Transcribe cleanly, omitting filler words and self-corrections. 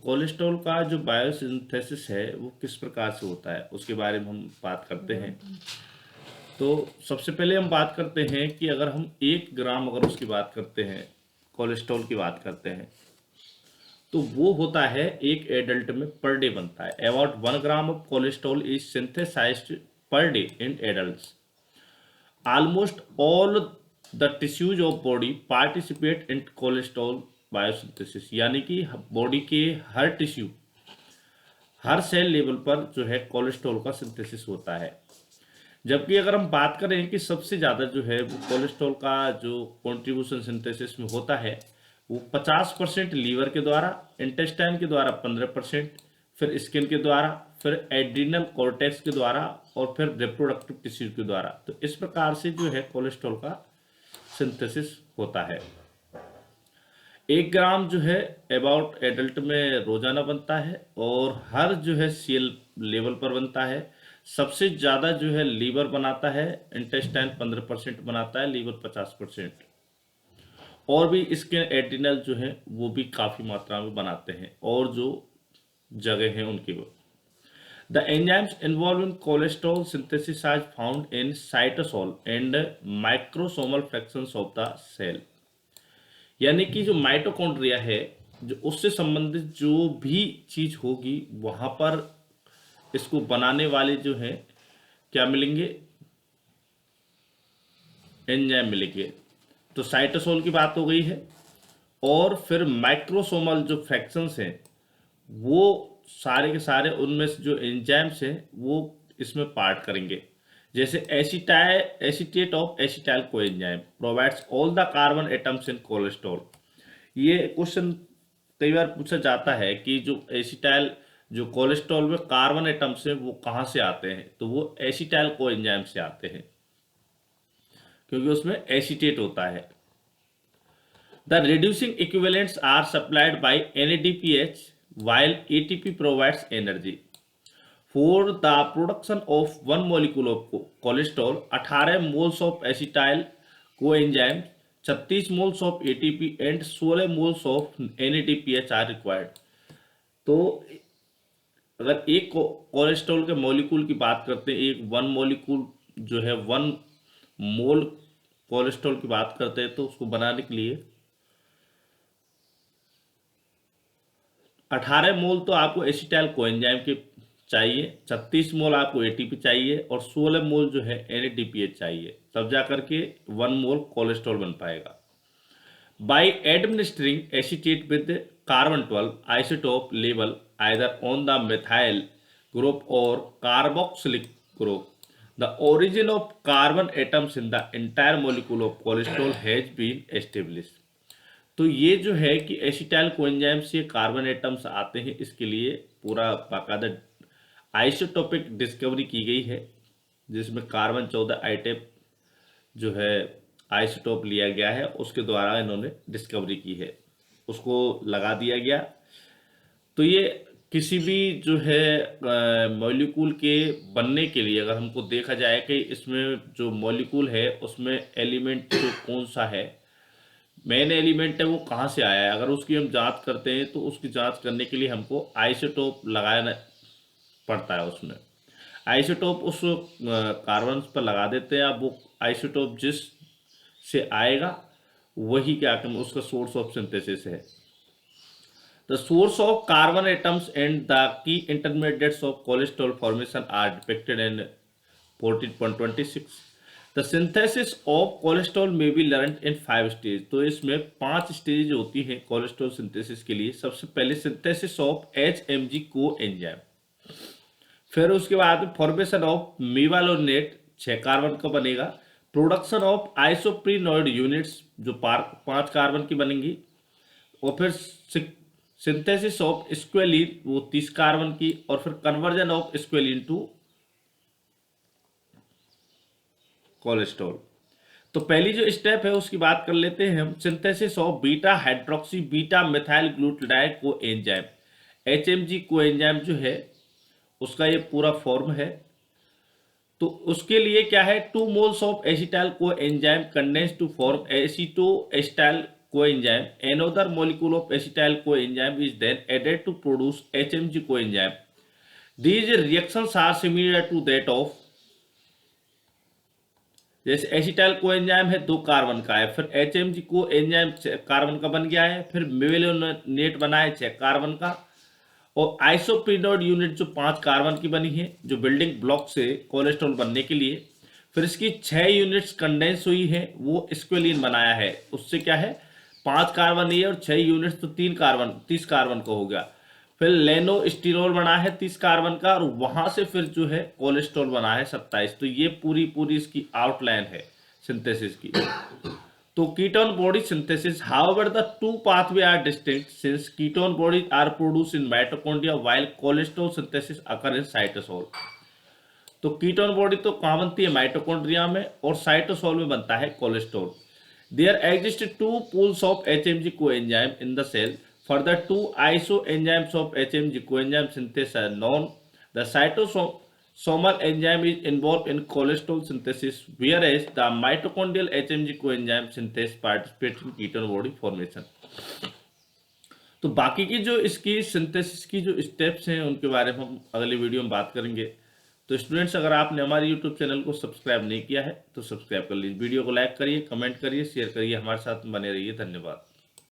Cholesterol का जो biosynthesis है वो किस प्रकार से होता है उसके बारे में हम बात करते हैं। तो सबसे पहले हम बात करते हैं कि अगर हम 1 ग्राम अगर उसकी बात करते हैं, कोलेस्ट्रॉल की बात करते हैं, तो वो होता है एक एडल्ट में पर डे बनता है। About 1 gram of cholesterol is synthesised per day in adults. Almost all the tissues of body participate in cholesterol biosynthesis, यानी कि बॉडी के हर टिश्यू, हर सेल लेवल पर जो है कोलेस्ट्रॉल का सिंथेसिस होता है। जबकि अगर हम बात करें कि सबसे ज़्यादा जो है वो कोलेस्ट्रॉल का जो कॉन्ट्रीब्यूशन सिंथेसिस में होता है वो 50% लीवर के द्वारा, इंटेस्टाइन के द्वारा 15%, फिर स्किन के द्वारा, फिर एड्रिनल कॉर्टेक्स के द्वारा और फिर रिप्रोडक्टिव टिश्यू के द्वारा। तो इस प्रकार से जो है कोलेस्ट्रॉल का सिंथेसिस होता है। 1 ग्राम जो है अबाउट एडल्ट में रोजाना बनता है और हर जो है सेल लेवल पर बनता है। सबसे ज़्यादा जो है लीवर बनाता है, इंटेस्टाइन 15% बनाता है, लीवर 50%, और भी इसके एड्रिनल जो है वो भी काफ़ी मात्रा में बनाते हैं और जो जगह हैं उनकी वो। The enzymes involved in cholesterol synthesis are found in cytosol and microsomal fractions of the cell। यानी कि जो माइटोकॉन्ड्रिया है, जो उससे संबंधित जो भी चीज होगी वहां पर इसको बनाने वाले जो है क्या मिलेंगे, एंजाइम मिलेंगे। तो साइटोसोल की बात हो गई है और फिर माइक्रोसोमल जो फ्रैक्शंस हैं वो सारे के सारे उनमें से जो एंजाइम्स हैं वो इसमें पार्ट करेंगे। जैसे acetate of acetyl coenzyme provides all the carbon atoms in cholesterol. ये क्वेश्चन कई बार पूछा जाता है कि जो एसिटाइल जो कोलेस्ट्रॉल में कार्बन एटम्स हैं वो कहाँ से आते हैं, तो वो एसिटाइल कोएंजाइम से आते हैं क्योंकि उसमें एसीटेट होता है। The reducing equivalents are supplied by NADPH while ATP provides energy. For the production of 1 molecule of cholesterol, 18 moles of acetyl coenzyme, 36 moles of ATP and 16 moles of NADPH are required। तो अगर एक cholesterol के molecule की बात करते हैं, एक 1 molecule जो है 1 मोल कोलेस्ट्रॉल की बात करते हैं, तो उसको बनाने के लिए 18 मोल तो आपको एसिटाइल कोएंजाइम के चाहिए, 36 मोल आपको ATP चाहिए और 16 मोल जो है NADPH चाहिए, तब जा करके 1 मोल कोलेस्ट्रॉल बन पाएगा। By administering acetate with carbon 12 isotope level either on the methyl group और carboxylic group, the origin of carbon atoms in the entire molecule of cholesterol has been established. तो ये जो है कि एसिटाइल कोएंजाइम से carbon atoms आते हैं, इसके लिए पूरा बाकायदा आइसोटोपिक डिस्कवरी की गई है जिसमें कार्बन 14 आइटेप जो है आइसोटोप लिया गया है, उसके द्वारा इन्होंने डिस्कवरी की है, उसको लगा दिया गया। तो ये किसी भी जो है मॉलिक्यूल के बनने के लिए अगर हमको देखा जाए कि इसमें जो मॉलिक्यूल है उसमें एलिमेंट जो कौन सा है, मेन एलिमेंट है वो कहाँ से आया है, अगर उसकी हम जांच करते हैं तो उसकी जांच करने के लिए हमको आइसोटोप लगाना पड़ता है। उसमें आइसोटोप उस कार्बन पर लगा देते हैं, अब वो आइसोटोप जिस से आएगा वही क्या कहते हैं उसका सोर्स ऑफ सिंथेसिस है। The source of carbon atoms and the key intermediates of cholesterol formation are depicted in 14.26। The synthesis of cholesterol में बी लर्न इन 5 स्टेज। तो इसमें 5 स्टेज होती हैं कोलेस्ट्रॉल सिंथेसिस के लिए। सबसे पहले सिंथेसिस ऑफ HMG को एंजाइम, फिर उसके बाद फॉर्मेशन ऑफ मेवालोनेट 6 कार्बन का बनेगा, प्रोडक्शन ऑफ आइसोप्रीनोइड यूनिट्स जो 5 कार्बन की बनेंगी, और फिर सिंथेसिस ऑफ स्क्वेलिन वो 30 कार्बन की, और फिर conversion of squalene to cholesterol. तो पहली जो स्टेप है उसकी बात कर लेते हैं हम, synthesis of beta hydroxy beta methyl glutaryl coenzyme. HMG को एंजाइम जो है उसका ये पूरा फॉर्म है। तो उसके लिए क्या है, 2 moles of acetyl coenzyme condense to form acetoacetyl coenzyme, another molecule of acetyl coenzyme is then added to produce HMG coenzyme. These reactions are similar to that of, जैसे acetyl coenzyme है 2 carbon का है, फिर HMG को enzyme carbon का बन गया है, फिर मेलेनेट बना है 6 कार्बन का, और आइसोप्रीनोड यूनिट जो 5 कार्बन की बनी है जो बिल्डिंग ब्लॉक से कोलेस्ट्रॉल बनने के लिए, फिर इसकी 6 यूनिट्स कंडेंस हुई है वो स्क्वेलिन बनाया है, उससे क्या है 5 कार्बन ये और 6 यूनिट्स तो 30 कार्बन का हो गया, फिर लेनोस्टिरोल बना है 30 कार्बन का और वहां से फिर जो है कोलेस्ट्रॉल बना है 27। तो ये पूरी इसकी आउटलाइन है सिंथेसिस की। तो ketone body synthesis, however the two pathway are distinct since ketone bodies are produce in mitochondria while cholesterol synthesis occur in cytosol. तो कीटोन बॉडी तो कहाँ बनती है माइटोकॉन्ड्रिया में, और साइटोसोल में बनता है cholesterol. There exist 2 pools of HMG coenzyme in the cell. Further, 2 isoenzymes of HMG coenzyme synthesis are known. The cytosomal enzyme is involved in cholesterol synthesis, whereas the mitochondrial HMG coenzyme synthesis participates in ketone body formation. तो बाकी की जो इसकी synthesis की जो steps हैं उनके बारे में हम अगले वीडियो में बात करेंगे। तो स्टूडेंट्स, अगर आपने हमारे यूट्यूब चैनल को सब्सक्राइब नहीं किया है तो सब्सक्राइब कर लीजिए, वीडियो को लाइक करिए, कमेंट करिए, शेयर करिए, हमारे साथ बने रहिए। धन्यवाद।